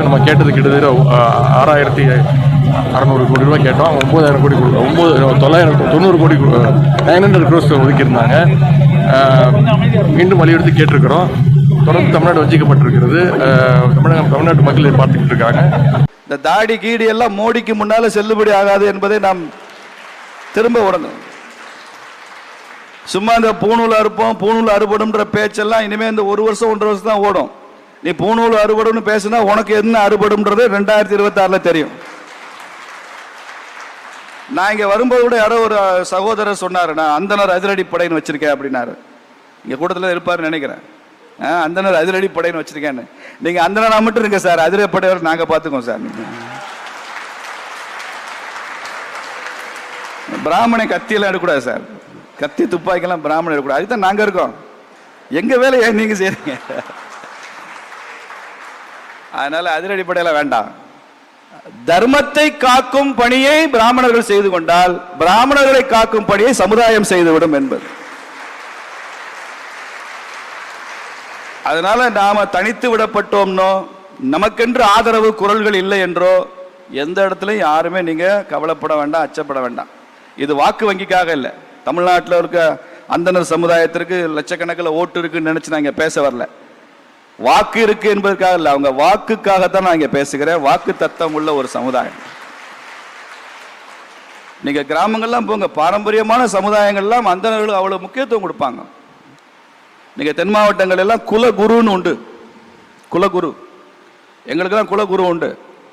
நம்ம கேட்டது கிட்டத்தட்ட 6,600 கோடி ரூபாய் கேட்டோம். 9,000 கோடி 990 கோடி 900 crores ஒதுக்கியிருந்தாங்க. மீண்டும் வலியுறுத்தி கேட்டிருக்கிறோம். தொடர்ந்து தமிழ்நாடு வஞ்சிக்கப்பட்டிருக்கிறது. தமிழ்நாட்டு மக்கள் பார்த்துக்கிட்டு இருக்காங்க. இந்த தாடி கீடி எல்லாம் மோடிக்கு முன்னால செல்லுபடி ஆகாது என்பதை நாம் திரும்ப உணரணும். சும்மா இந்த பூணூல் அறுப்போம் பூணூல் அறுபடும்ன்ற பேச்செல்லாம் இனிமே இந்த 1 வருஷம் 1.5 வருஷம் தான் ஓடும். நீ பூணூல் அறுபடும்னு பேசுனா உனக்கு என்ன அறுபடும்ன்றது 2026 தெரியும். நான் இங்க வரும்போது கூட யாரோ ஒரு சகோதரர் சொன்னாரு, நான் அந்தனர் அதிரடி படைன்னு வச்சிருக்கேன் அப்படின்னாரு. இங்க கூட்டத்தில் இருப்பாருன்னு நினைக்கிறேன். அந்தனர் அதிரடி படைன்னு வச்சிருக்கேன்னு. நீங்க அந்தனா மட்டும் இருங்க சார், அதிரடி படையவர் நாங்க பாத்துக்கோம் சார். பிராமணை கத்தியெல்லாம் எடுக்கூடாது சார், கத்தி துப்பாக்கிலாம் பிராமணன் எடுக்கூடாது. அதுதான் நாங்க இருக்கோம். எங்க வேலையை நீங்க செய்றீங்க. அதனால அதிரடிப்படையில வேண்டாம். தர்மத்தை காக்கும் பணியை பிராமணர்கள் செய்து கொண்டால் பிராமணர்களை காக்கும் பணியை சமுதாயம் செய்துவிடும் என்பது. அதனால நாம தனித்து விடப்பட்டோம்னோ நமக்கென்று ஆதரவு குரல்கள் இல்லை என்றோ எந்த இடத்துலையும் யாருமே நீங்க கவலைப்பட வேண்டாம், அச்சப்பட வேண்டாம். இது வாக்கு வங்கிக்காக இல்லை. தமிழ்நாட்டில் இருக்க அந்தனர் சமுதாயத்திற்கு லட்சக்கணக்கில் ஓட்டு இருக்குன்னு நினைச்சு நான் இங்க பேச வரல. வாக்கு இருக்கு என்பதற்காக இல்லை, அவங்க வாக்குக்காகத்தான் நான் இங்க பேசுகிறேன். வாக்கு தத்தம் உள்ள ஒரு சமுதாயம். நீங்க கிராமங்கள்லாம் போங்க, பாரம்பரியமான சமுதாயங்கள்லாம் அந்தனர்களுக்கு அவ்வளவு முக்கியத்துவம் கொடுப்பாங்க. நீங்க தென் மாவட்டங்கள் எல்லாம் குலகுருன்னு உண்டு. குலகுரு, எங்களுக்கெல்லாம் குலகுரு உண்டு.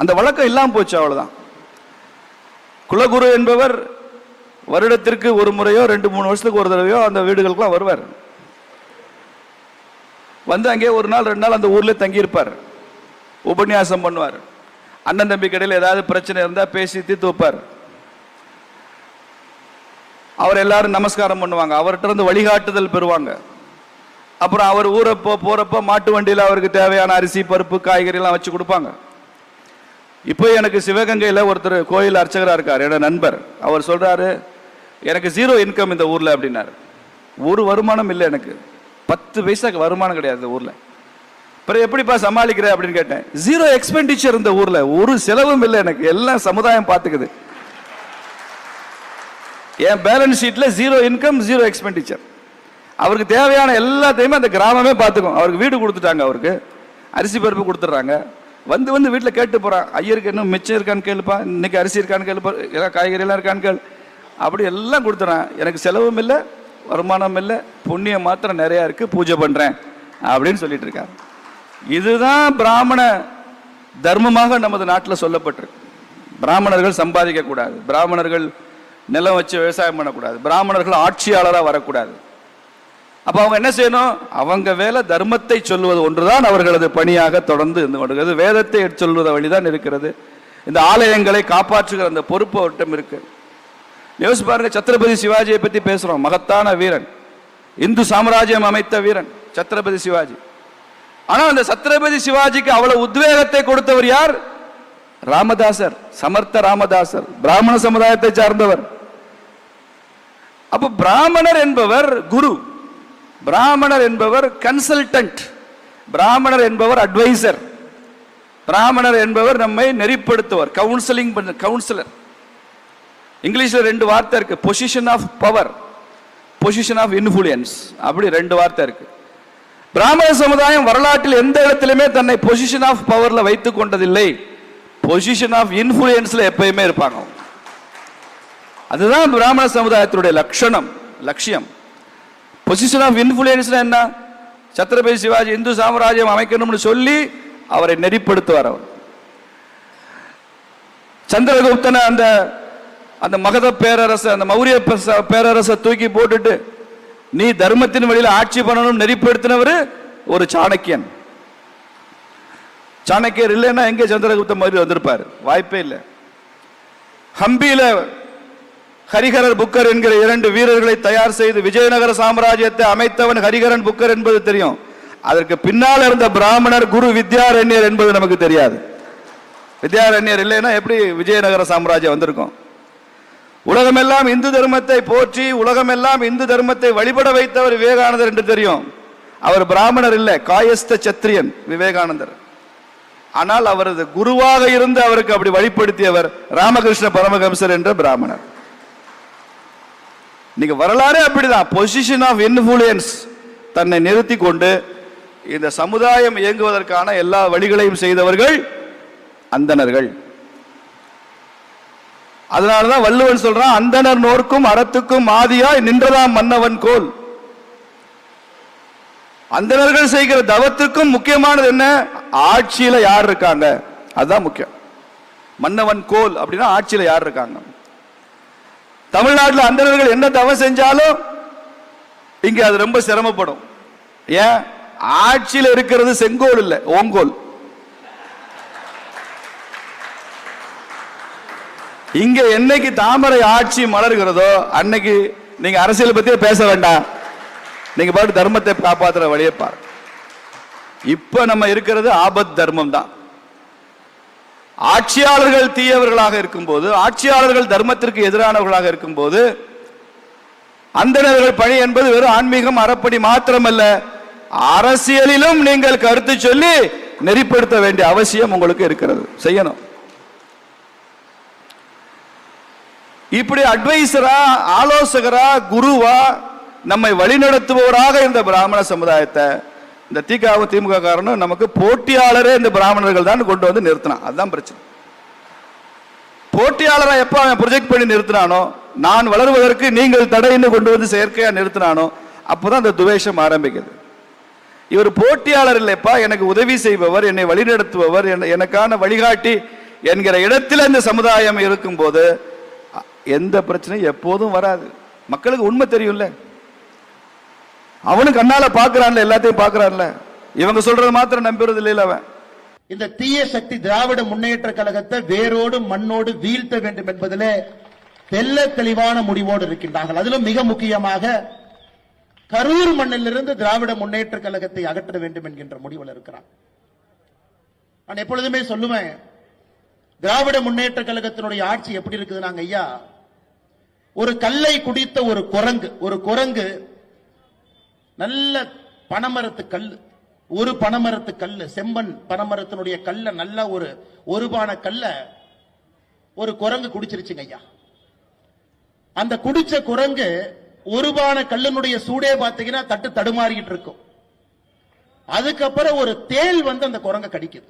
அந்த வழக்கம் இல்லாமல் போச்சு, அவ்வளவுதான். குலகுரு என்பவர் வருடத்திற்கு ஒரு முறையோ 2-3 வருஷத்துக்கு ஒரு தடவையோ அந்த வீடுகளுக்கெல்லாம் வருவார். வந்து அங்கே 1 நாள் 2 நாள் அந்த ஊர்ல தங்கியிருப்பார். உபன்யாசம் பண்ணுவார். அண்ணன் தம்பி கடையில் ஏதாவது பிரச்சனை இருந்தா பேசி தீர்த்து வைப்பார். அவர் எல்லாரும் நமஸ்காரம் பண்ணுவாங்க, அவர்கிட்ட இருந்து வழிகாட்டுதல் பெறுவாங்க. அப்புறம் அவர் ஊரை போறப்ப மாட்டு வண்டியில் அவருக்கு தேவையான அரிசி பருப்பு காய்கறி எல்லாம் வச்சு கொடுப்பாங்க. இப்போ எனக்கு சிவகங்கையில் ஒருத்தர் கோயில் அர்ச்சகராக இருக்கார், என்னோட நண்பர். அவர் சொல்றாரு, எனக்கு 0 இன்கம் இந்த ஊர்ல அப்படின்னாரு. ஒரு வருமானம் இல்லை, எனக்கு 10 பைசாக்கு வருமானம் கிடையாது இந்த ஊர்ல. அப்புறம் எப்படிப்பா சமாளிக்கிற அப்படின்னு கேட்டேன். 0 எக்ஸ்பெண்டிச்சர் இந்த ஊர்ல, ஒரு செலவும் இல்லை எனக்கு, எல்லாம் சமுதாயம் பார்த்துக்குது. என் பேலன்ஸ் ஷீட்ல 0 இன்கம் 0 எக்ஸ்பெண்டிச்சர். அவருக்கு தேவையான எல்லாத்தையுமே அந்த கிராமமே பார்த்துக்கும். அவருக்கு வீடு கொடுத்துட்டாங்க, அவருக்கு அரிசி பருப்பு கொடுத்துட்றாங்க. வந்து வீட்டில் கேட்டு போறான், ஐயருக்கு இன்னும் மிச்சம் இருக்கான்னு கேளுப்பா, இன்னைக்கு அரிசி இருக்கான்னு கேளுப்பா, எல்லாம் காய்கறி எல்லாம் இருக்கான்னு கேளு, அப்படி எல்லாம் கொடுத்துறான். எனக்கு செலவும் இல்லை, வருமானம் இல்லை, புண்ணியம் மாத்திரம் நிறைய இருக்கு, பூஜை பண்றேன் அப்படின்னு சொல்லிட்டு இருக்காரு. இதுதான் பிராமண தர்மமாக நமது நாட்டில் சொல்லப்பட்டிருக்கு. பிராமணர்கள் சம்பாதிக்க கூடாது, பிராமணர்கள் நிலம் வச்சு விவசாயம் பண்ணக்கூடாது, பிராமணர்கள் ஆட்சியாளராக வரக்கூடாது. அப்ப அவங்க என்ன செய்யணும்? அவங்க வேலை தர்மத்தை சொல்வது ஒன்றுதான் அவர்களது பணியாக தொடர்ந்து இருந்து கொண்டிருக்கிறது. வேதத்தை சொல்வத வழிதான் இருக்கிறது. இந்த ஆலயங்களை காப்பாற்றுகிற அந்த பொறுப்பு அவர்கிட்ட இருக்கு. யோசிச்சு பாருங்க, சத்ரபதி சிவாஜியை பத்தி பேசுறோம். மகத்தான வீரன், இந்து சாம்ராஜ்யம் அமைத்த வீரன் சத்ரபதி சிவாஜி. ஆனா அந்த சத்ரபதி சிவாஜிக்கு அவ்வளவு உத்வேகத்தை கொடுத்தவர் யார்? ராமதாசர், சமர்த்த ராமதாசர், பிராமண சமுதாயத்தை சார்ந்தவர். அப்ப பிராமணர் என்பவர் குரு, பிராமணர் என்பவர் கன்சல்டன்ட், பிராமணர் என்பவர் அட்வைசர், பிராமணர் என்பவர் நம்மை நெறிப்படுத்துவர், கவுன்சிலிங் கவுன்சிலர். இங்கிலீஷ்ல 2 வார்த்தை இருக்கு, position of power, position of influence, அப்படி 2 வார்த்தை இருக்கு. பிராமண சமுதாயம் வரலாற்றில் எந்த இடத்திலுமே தன்னை பொசிஷன் ஆஃப் பவர்ல வைத்துக் கொண்டதில்லை, பொசிஷன் ஆஃப் இன்ஃப்ளூயன்ஸ்ல எப்பயுமே இருப்பாங்க. அதுதான் பிராமண சமுதாயத்தினுடைய லட்சியம். பொசிஷன் ஆஃப் இன்ஃப்ளூயன்ஸ் என்ன? சத்ரபதி சிவாஜி இந்து சாம்ராஜ்யம் அமைக்கணும்னு சொல்லி அவரை நெறிப்படுத்துவார். அவர் சந்திரகுப்தனை அந்த மகத பேரரச, அந்த மௌரிய பேரரசை தூக்கி போட்டுட்டு நீ தர்மத்தின் வழியில் ஆட்சி பண்ணணும் நெறிப்படுத்தினவர் ஒரு சாணக்கியன். சாணக்கியர் இல்லைன்னா எங்கே சந்திரகுப்த மௌரியர் வந்திருப்பார்? வாய்ப்பே இல்லை. ஹம்பியில ஹரிஹரன் புக்கர் என்கிற 2 வீரர்களை தயார் செய்து விஜயநகர சாம்ராஜ்யத்தை அமைத்தவன் ஹரிஹரன் புக்கர் என்பது தெரியும். அதற்கு பின்னால் இருந்த பிராமணர் குரு வித்யாரண்யர் என்பது நமக்கு தெரியாது. வித்யாரண்யர் இல்லைன்னா எப்படி விஜயநகர சாம்ராஜ்யம் வந்திருக்கும்? உலகமெல்லாம் இந்து தர்மத்தை போற்றி உலகமெல்லாம் இந்து தர்மத்தை வழிபட வைத்தவர் விவேகானந்தர் என்று தெரியும். அவர் பிராமணர் இல்லை, காயஸ்த சத்திரியன் விவேகானந்தர். ஆனால் அவரது குருவாக இருந்து அவருக்கு அப்படி வழிபடுத்தியவர் ராமகிருஷ்ண பரமஹம்சர் என்ற பிராமணர். நீங்க வரலாறு அப்படிதான். பொசிஷன் ஆஃப் இன்ஃப்ளூயன்ஸ் தன்னை நிறுத்தி கொண்டு இந்த சமுதாயம் இயங்குவதற்கான எல்லா வழிகளையும் செய்தவர்கள் அந்தணர்கள். அதனாலதான் வள்ளுவன் சொல்றான், அந்தணர் நோர்க்கும் அறத்துக்கும் ஆதியாய் நின்றதாம் மன்னவன் கோல். அந்தணர்கள் செய்கிற தவத்துக்கும் முக்கியமானது என்ன? ஆட்சியில யார் இருக்காங்க, அதுதான் முக்கியம். மன்னவன் கோல் அப்படின்னா ஆட்சியில யார் இருக்காங்க. தமிழ்நாட்டில் அந்தணர்கள் என்ன தவம் செஞ்சாலும் இங்க அது ரொம்ப சிரமப்படும். ஏன்? ஆட்சியில் இருக்கிறது செங்கோல் இல்ல, ஓங்கோல். இங்க என்னைக்கு தாமரை ஆட்சி மலர்கிறதோ அன்னைக்கு நீங்க அரசியல் பத்தியே பேச வேண்டாம், நீங்க பாட்டு தர்மத்தை காப்பாற்றுற வழியை பாரு. இப்ப நம்ம இருக்கிறது ஆபத் தர்மம் தான். ஆட்சியாளர்கள் தீயவர்களாக இருக்கும்போது, ஆட்சியாளர்கள் தர்மத்திற்கு எதிரானவர்களாக இருக்கும்போது, அந்தணர்கள் பணி என்பது வெறும் ஆன்மீகம் அறப்படி மாத்திரமல்ல, அரசியலிலும் நீங்கள் கருத்து சொல்லி நெறிப்படுத்த வேண்டிய அவசியம் உங்களுக்கு இருக்கிறது, செய்யணும். இப்படி அட்வைசரா, ஆலோசகரா, குருவா, நம்மை வழிநடத்துபவராக இந்த பிராமண சமுதாயத்தை இந்த திமுக காரனும் நமக்கு போட்டியாளரே இந்த பிராமணர்கள் தான் கொண்டு வந்து நிறுத்தினான். அதுதான் பிரச்சனை. போட்டியாளரை எப்ப அவன் ப்ரொஜெக்ட் பண்ணி நிறுத்தினானோ, நான் வளர்வதற்கு நீங்கள் தடைன்னு கொண்டு வந்து செயற்கையா நிறுத்தினானோ, அப்பதான் இந்த துவேஷம் ஆரம்பிக்குது. இவர் போட்டியாளர் இல்லைப்பா, எனக்கு உதவி செய்பவர், என்னை வழிநடத்துபவர், எனக்கான வழிகாட்டி என்கிற இடத்தில் இந்த சமுதாயம் இருக்கும் போது எந்த பிரச்சனையும் எப்போதும் வராது. மக்களுக்கு உண்மை தெரியும்ல, அவனுக்கு கண்ணால பாக்குறான்ல, எல்லாத்தையும் பாக்குறான்ல, இவங்க சொல்றது மாத்திரம் நம்புறது இல்லையில அவன். இந்த தீய சக்தி திராவிட முன்னேற்ற கழகத்தை வேரோடு மண்ணோடு வீழ்த்த வேண்டும் என்பதிலே தெல்ல தெளிவான முடிவோடு இருக்கின்றார்கள். அதிலும் மிக முக்கியமாக கரூர் மண்ணிலிருந்து திராவிட முன்னேற்ற கழகத்தை அகற்ற வேண்டும் என்கின்ற முடிவில் இருக்கிறான். நான் எப்பொழுதுமே சொல்லுவேன், திராவிட முன்னேற்ற கழகத்தினுடைய ஆட்சி எப்படி இருக்குது நாங்க ஐயா, ஒரு கல்லை குடித்த ஒரு குரங்கு நல்ல பனைமரத்து கல், ஒரு பனைமரத்து கல்லு, செம்பன் பனைமரத்தினுடைய கல்ல, நல்ல ஒரு பான கல்ல ஒரு குரங்கு குடிச்சிருச்சுங்க ஐயா. அந்த குடிச்ச குரங்கு ஒரு பான கல்லினுடைய சூடே பாத்தீங்கன்னா தட்டு தடுமாறிக்கிட்டு இருக்கும். அதுக்கப்புறம் ஒரு தேள் வந்து அந்த குரங்க கடிக்குது.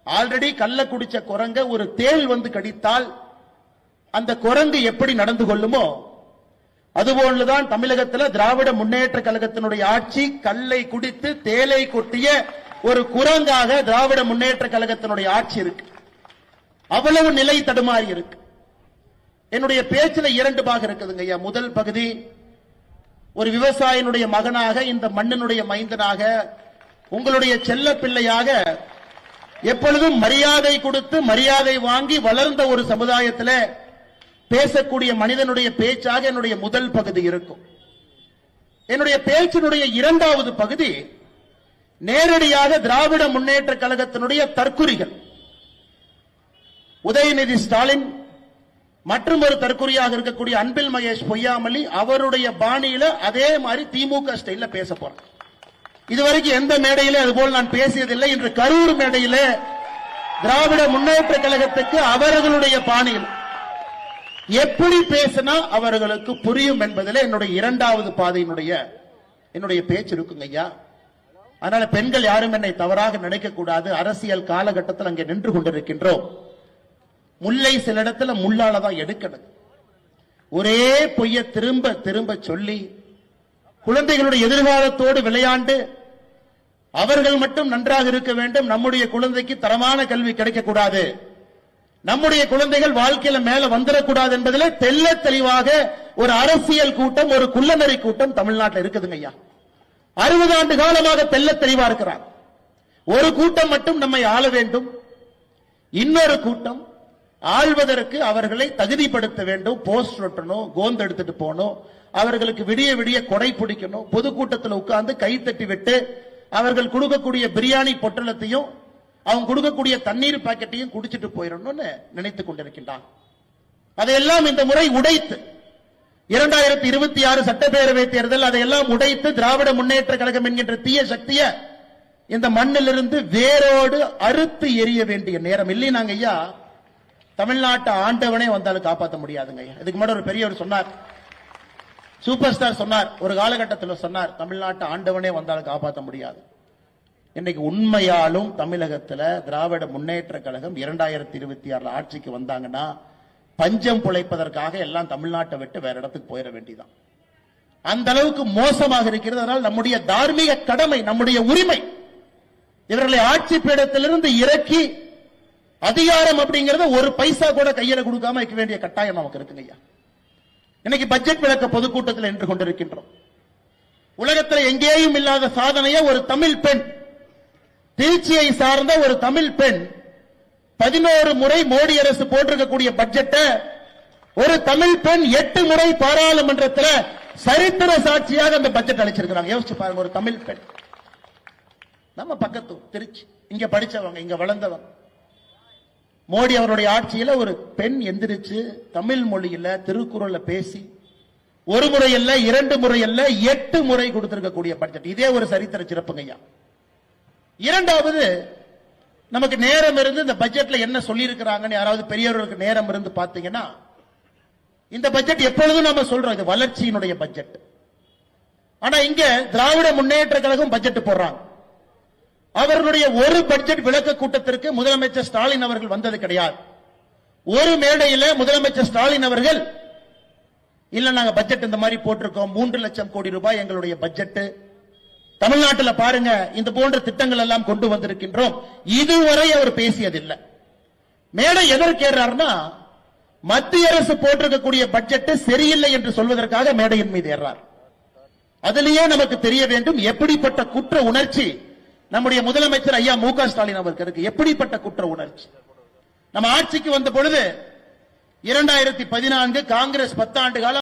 ஆல்ரெடி கல்ல குடிச்ச குரங்க ஒரு தேள் வந்து கடித்தால் அந்த குரங்கு எப்படி நடந்து கொள்ளுமோ அதுபோன்றுதான் தமிழகத்தில் திராவிட முன்னேற்ற கழகத்தினுடைய ஆட்சி கல்லை குடித்து தேலை கொட்டிய ஒரு குரங்காக திராவிட முன்னேற்ற கழகத்தினுடைய ஆட்சி இருக்கு. அவ்வளவு நிலை தடுமாறி இருக்கு. என்னுடைய பேச்சில் இரண்டு பாகம் இருக்குதுங்க ஐயா. முதல் பகுதி, ஒரு விவசாயினுடைய மகனாக, இந்த மண்ணினுடைய மைந்தனாக, உங்களுடைய செல்ல பிள்ளையாக, எப்பொழுதும் மரியாதை கொடுத்து மரியாதை வாங்கி வளர்ந்த ஒரு சமுதாயத்தில் பேசக்கூடிய மனிதனுடைய பேச்சாக என்னுடைய முதல் பகுதி இருக்கும். என்னுடைய பேச்சினுடைய இரண்டாவது பகுதி நேரடியாக திராவிட முன்னேற்ற கழகத்தினுடைய தற்குறிகள், உதயநிதி ஸ்டாலின் மற்றும் ஒரு தற்குறியாக இருக்கக்கூடிய அன்பில் மகேஷ் பொய்யாமொழி, அவருடைய பாணியில அதே மாதிரி திமுக ஸ்டைல பேச போறேன். இதுவரைக்கும் எந்த மேடையிலே அதுபோல் நான் பேசியதில்லை. இன்று கரூர் மேடையிலே திராவிட முன்னேற்ற கழகத்துக்கு அவர்களுடைய பாணியில் எப்படி பேசினா அவர்களுக்கு புரியும் என்பதில் என்னுடைய இரண்டாவது பாதையினுடைய என்னுடைய பேச்சு இருக்குங்க ஐயா. அதனால பெண்கள் யாரும் என்னை தவறாக நினைக்க கூடாது. அரசியல் காலகட்டத்தில் அங்கே நின்று கொண்டிருக்கின்றோம். முல்லை சில இடத்துல முள்ளாலதான் எடுக்கணும். ஒரே பொய்ய திரும்ப திரும்ப சொல்லி குழந்தைகளுடைய எதிர்காலத்தோடு விளையாண்டு அவர்கள் மட்டும் நன்றாக இருக்க வேண்டும், நம்முடைய குழந்தைக்கு தரமான கல்வி கிடைக்கக்கூடாது, நம்முடைய குழந்தைகள் வாழ்க்கையில மேல வந்துடக்கூடாது என்பதில் தெல்ல தெளிவாக ஒரு அரசியல் கூட்டம், ஒரு குள்ளநெறி கூட்டம் தமிழ்நாட்டில் இருக்குதுங்க ஐயா. 60 ஆண்டு காலமாக தெல்ல தெளிவா இருக்கிறார். ஒரு கூட்டம் மட்டும் நம்மை ஆள வேண்டும், இன்னொரு கூட்டம் ஆள்வதற்கு அவர்களை தகுதிப்படுத்த வேண்டும். போஸ்ட் ஒட்டணும், கோந்து எடுத்துட்டு போகணும், அவர்களுக்கு விடிய விடிய கொடை பிடிக்கணும், பொதுக்கூட்டத்தில் உட்கார்ந்து கை தட்டி விட்டு அவர்கள் கொடுக்கக்கூடிய பிரியாணி பொட்டலத்தையும் அவங்க கொடுக்கக்கூடிய தண்ணீர் பாக்கெட்டையும் குடிச்சிட்டு போயிடணும்னு நினைத்துக் கொண்டிருக்கின்றான். அதையெல்லாம் இந்த முறை உடைத்து 2026 சட்டப்பேரவை தேர்தல் அதையெல்லாம் உடைத்து திராவிட முன்னேற்ற கழகம் என்கின்ற தீய சக்தியை இந்த மண்ணிலிருந்து வேரோடு அறுத்து எரிய வேண்டிய நேரம் இல்லை. நாங்க ஐயா தமிழ்நாட்டை ஆண்டவனே வந்தாலும் காப்பாற்ற முடியாதுங்க ஐயா. இதுக்கு முன்னாடி ஒரு பெரியவர் சொன்னார், சூப்பர் ஸ்டார் சொன்னார், ஒரு காலகட்டத்தில் சொன்னார், தமிழ்நாட்டை ஆண்டவனே வந்தாலும் காப்பாற்ற முடியாது. இன்னைக்கு உண்மையாலும் தமிழகத்துல திராவிட முன்னேற்ற கழகம் 2026 ஆட்சிக்கு வந்தாங்கன்னா பஞ்சம் பிழைப்பதற்காக எல்லாம் தமிழ்நாட்டை விட்டு வேற இடத்துக்கு போயிட வேண்டியதான். அந்த அளவுக்கு மோசமாக இருக்கிறது. அதனால் நம்முடைய தார்மீக கடமை, நம்முடைய உரிமை, இவர்களை ஆட்சி பீடத்திலிருந்து இறக்கி அதிகாரம் அப்படிங்கறத ஒரு பைசா கூட கையில கொடுக்காம வைக்க வேண்டிய கட்டாயம் நமக்கு இருக்குங்க ஐயா. இன்னைக்கு பட்ஜெட் விளக்க பொதுக்கூட்டத்தில் நின்று கொண்டிருக்கின்றோம். உலகத்தில் எங்கேயும் இல்லாத சாதனையை ஒரு தமிழ் பெண், திருச்சியை சார்ந்த ஒரு தமிழ் பெண் 11 முறை மோடி அரசு போட்டிருக்கக்கூடிய பட்ஜெட்டை ஒரு தமிழ் பெண் 8 முறை பாராளுமன்றத்தில் சரித்திர சாட்சியாக அந்த பட்ஜெட் அளிச்சிருக்கிறாங்க. யோசிச்சு பாருங்க, ஒரு தமிழ் பெண், நம்ம பக்கத்து திருச்சி, இங்க படிச்சவங்க, இங்க வளர்ந்தவங்க. மோடி அவருடைய ஆட்சியில ஒரு பெண் எந்திரிச்சு தமிழ் மொழியில திருக்குறளை பேசி ஒரு முறை அல்ல, 2 முறை அல்ல, 8 முறை கொடுத்திருக்கக்கூடிய பட்ஜெட். இதே ஒரு சரித்திர சிறப்புங்க ஐயா. இரண்டாவது, நமக்கு நேரம் இருந்து இந்த பட்ஜெட்ல என்ன சொல்லி இருக்கிறாங்கன்னு யாராவது பெரியவர்களுக்கு நேரம் இருந்து பாத்தீங்கன்னா, இந்த பட்ஜெட் எப்பொழுதும் நம்ம சொல்றோம் இது வளர்ச்சியினுடைய பட்ஜெட். ஆனா இங்க திராவிட முன்னேற்ற கழகம் பட்ஜெட் போடுறாங்க. அவர்களுடைய ஒரு பட்ஜெட் விளக்க கூட்டத்திற்கு முதலமைச்சர் ஸ்டாலின் அவர்கள் வந்தது கிடையாது. ஒரு மேடையில் முதலமைச்சர் ஸ்டாலின் அவர்கள், இல்ல நாங்க பட்ஜெட் இந்த மாதிரி போட்டிருக்கோம், 3 லட்சம் கோடி ரூபாய் எங்களுடைய பட்ஜெட், தமிழ்நாட்டில் பாருங்க இந்த போன்ற திட்டங்கள் எல்லாம் கொண்டு வந்திருக்கின்றோம், இதுவரை அவர் பேசியதில்லை. மேடை எதற்கு ஏறாருன்னா, மத்திய அரசு போட்டிருக்கக்கூடிய பட்ஜெட் சரியில்லை என்று சொல்வதற்காக மேடையின் மீது ஏறார். அதிலேயே நமக்கு தெரிய வேண்டும் எப்படிப்பட்ட குற்ற உணர்ச்சி நம்முடைய முதலமைச்சர் ஐயா மு.க. ஸ்டாலின் அவருக்கு இருக்கு. எப்படிப்பட்ட குற்ற உணர்ச்சி. நம்ம ஆட்சிக்கு வந்த பொழுது 2014 காங்கிரஸ் 10 ஆண்டு காலம்